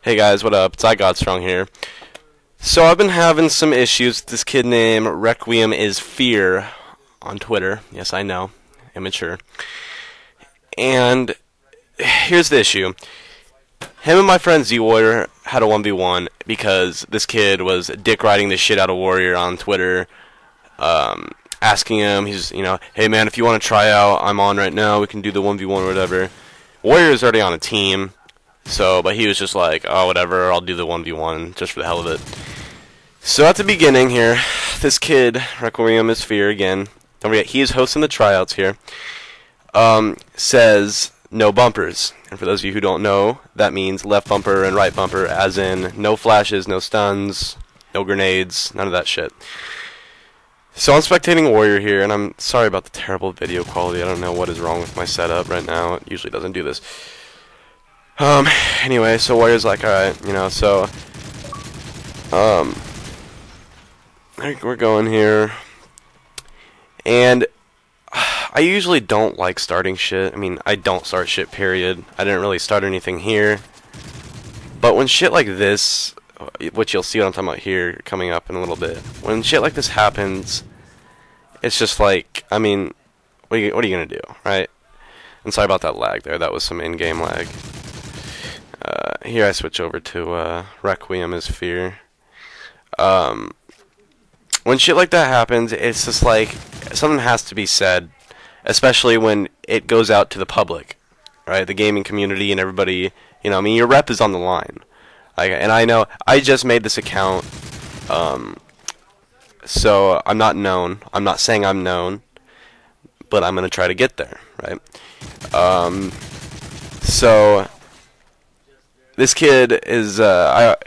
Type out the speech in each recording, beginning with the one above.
Hey guys, what up? It's iGodStrong here. So I've been having some issues with this kid named Requiem is Fear on Twitter. Yes, I know. Immature. And here's the issue. Him and my friend Z-Warrior had a 1v1 because this kid was dick riding the shit out of Warrior on Twitter, asking him, hey man, if you want to try out, I'm on right now, we can do the 1v1 or whatever. Warrior's already on a team, but he was just like, oh, whatever, I'll do the 1v1 just for the hell of it. So at the beginning here, this kid, Requiem is Fear again, don't forget, he is hosting the tryouts here, says no bumpers. And for those of you who don't know, that means left bumper and right bumper, as in no flashes, no stuns, no grenades, none of that shit. So I'm spectating Warrior here, and I'm sorry about the terrible video quality. I don't know what is wrong with my setup right now. It usually doesn't do this. Anyway, so Warrior's like, alright, we're going here. And I usually don't like starting shit. I mean, I don't start shit, period. I didn't really start anything here. But when shit like this, which you'll see what I'm talking about here coming up in a little bit, when shit like this happens, it's just like, I mean, what are you gonna do, right? And sorry about that lag there. That was some in-game lag. Here I switch over to Requiem is Fear. When shit like that happens, it's just like something has to be said, especially when it goes out to the public, right? The gaming community and everybody, I mean, your rep is on the line. And I know I just made this account, so I'm not known. I'm not saying I'm known, but I'm gonna try to get there, right? So this kid is.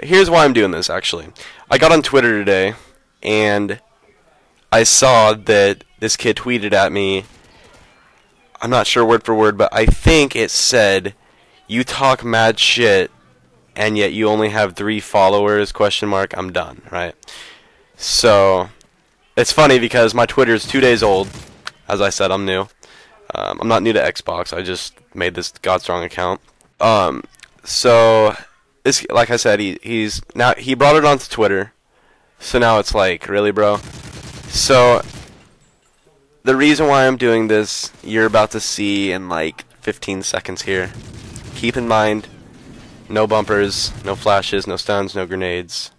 Here's why I'm doing this. Actually, I got on Twitter today, and I saw that this kid tweeted at me. I'm not sure word for word, but I think it said, "You talk mad shit, and yet you only have 3 followers, ? I'm done," right? So it's funny because my Twitter is 2 days old. As I said, I'm new. I'm not new to Xbox. I just made this GodStrong account. So this, like I said, he brought it onto Twitter. So now it's like, really, bro? So the reason why I'm doing this, you're about to see in like 15 seconds here. Keep in mind, no bumpers, no flashes, no stuns, no grenades.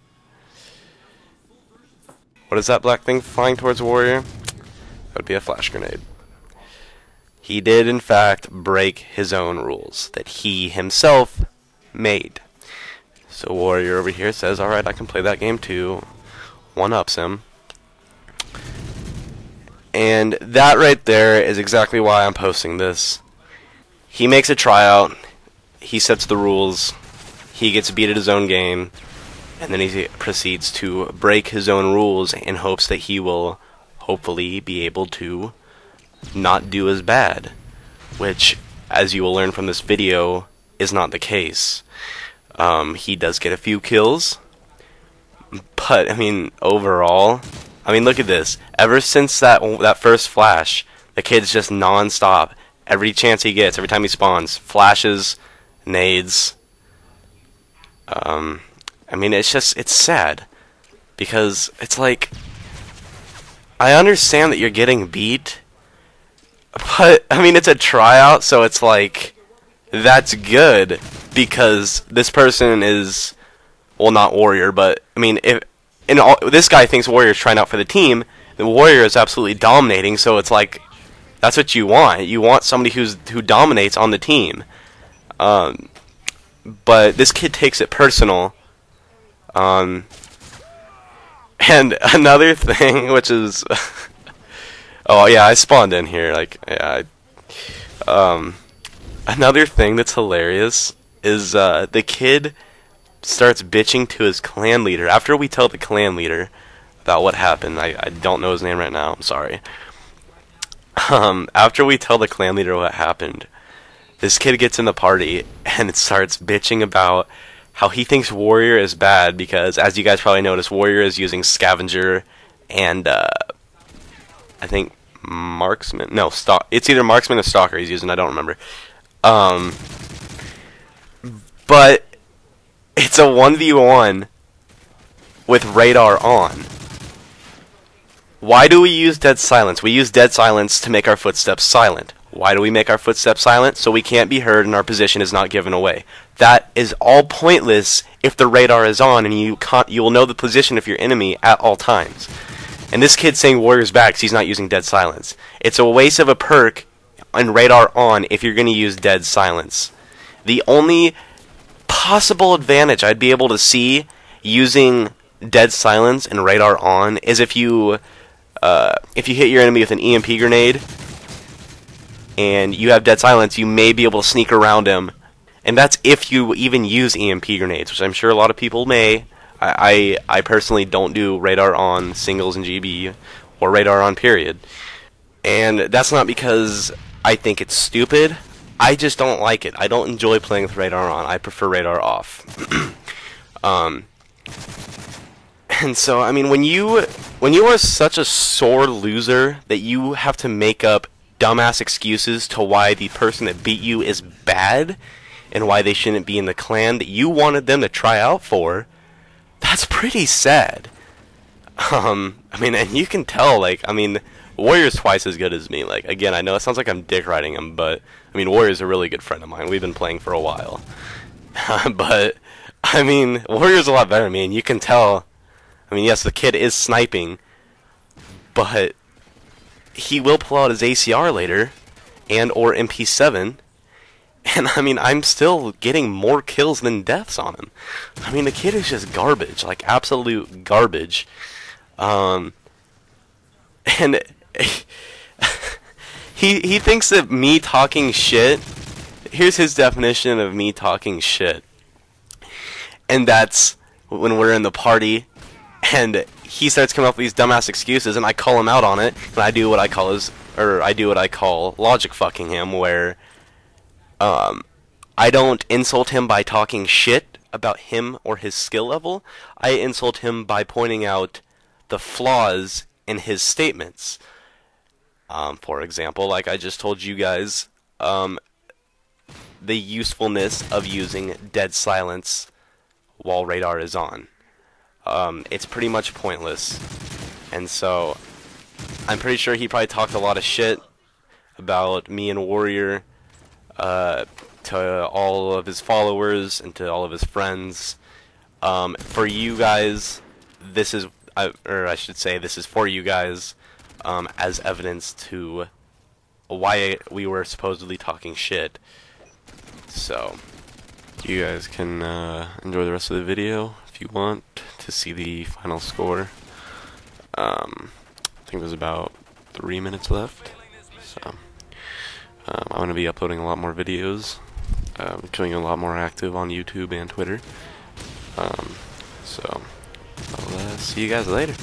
What is that black thing flying towards Warrior? That would be a flash grenade. He did, in fact, break his own rules that he himself made. So Warrior over here says, alright, I can play that game too. One-ups him. And that right there is exactly why I'm posting this. He makes a tryout. He sets the rules. He gets beat at his own game. And then he proceeds to break his own rules in hopes that he will hopefully be able to not do as bad. Which, as you will learn from this video, is not the case. He does get a few kills. But, I mean, overall, look at this. Ever since that first flash, the kid's just non-stop. Every chance he gets, every time he spawns, flashes, nades. It's sad. Because it's like, I understand that you're getting beat, but, it's a tryout, so it's like, that's good, because this person is, well, not Warrior, but, this guy thinks Warrior's trying out for the team, the Warrior is absolutely dominating, so it's like, that's what you want. You want somebody who dominates on the team. But this kid takes it personal. And another thing, which is, oh yeah, I spawned in here. Another thing that's hilarious is the kid starts bitching to his clan leader after we tell the clan leader about what happened. I don't know his name right now. I'm sorry. After we tell the clan leader what happened, this kid gets in the party and starts bitching about how he thinks Warrior is bad because, as you guys probably noticed, Warrior is using Scavenger and I think Marksman. No, it's either Marksman or Stalker he's using. I don't remember. But It's a 1v1 with radar on. Why do we use dead silence? We use dead silence to make our footsteps silent. Why do we make our footsteps silent? So we can't be heard and our position is not given away. That is all pointless if the radar is on and you will know the position of your enemy at all times. And this kid's saying warrior's back because he's not using dead silence. It's a waste of a perk and radar on if you're going to use dead silence. The only possible advantage I'd be able to see using dead silence and radar on is if you hit your enemy with an EMP grenade and you have dead silence, you may be able to sneak around him. And that's if you even use EMP grenades, which I'm sure a lot of people may. I personally don't do radar on singles in GB or radar on period. And that's not because I think it's stupid. I just don't like it. I don't enjoy playing with radar on. I prefer radar off. And so, I mean, when you are such a sore loser that you have to make up dumbass excuses to why the person that beat you is bad and why they shouldn't be in the clan that you wanted them to try out for, that's pretty sad. I mean, and you can tell, like, I mean, Warrior's twice as good as me. Like, again, I know it sounds like I'm dick riding him, but, I mean, Warrior's a really good friend of mine. We've been playing for a while. But, I mean, Warrior's a lot better than me, and you can tell. I mean, yes, the kid is sniping, but he will pull out his ACR later, and or MP7, and I mean, I'm still getting more kills than deaths on him. I mean, the kid is just garbage, like absolute garbage. And he thinks that me talking shit, here's his definition of me talking shit, and that's when we're in the party and he starts coming up with these dumbass excuses, and I call him out on it, and I do what I call logic fucking him, where I don't insult him by talking shit about him or his skill level. I insult him by pointing out the flaws in his statements. For example, like I just told you guys, the usefulness of using dead silence while radar is on. It's pretty much pointless, and so I'm pretty sure he probably talked a lot of shit about me and Warrior to all of his followers and to all of his friends. For you guys, this is, or I should say, this is for you guys as evidence to why we were supposedly talking shit. So you guys can enjoy the rest of the video if you want to see the final score. I think there's about 3 minutes left, so I'm going to be uploading a lot more videos, becoming a lot more active on YouTube and Twitter, so I'll see you guys later.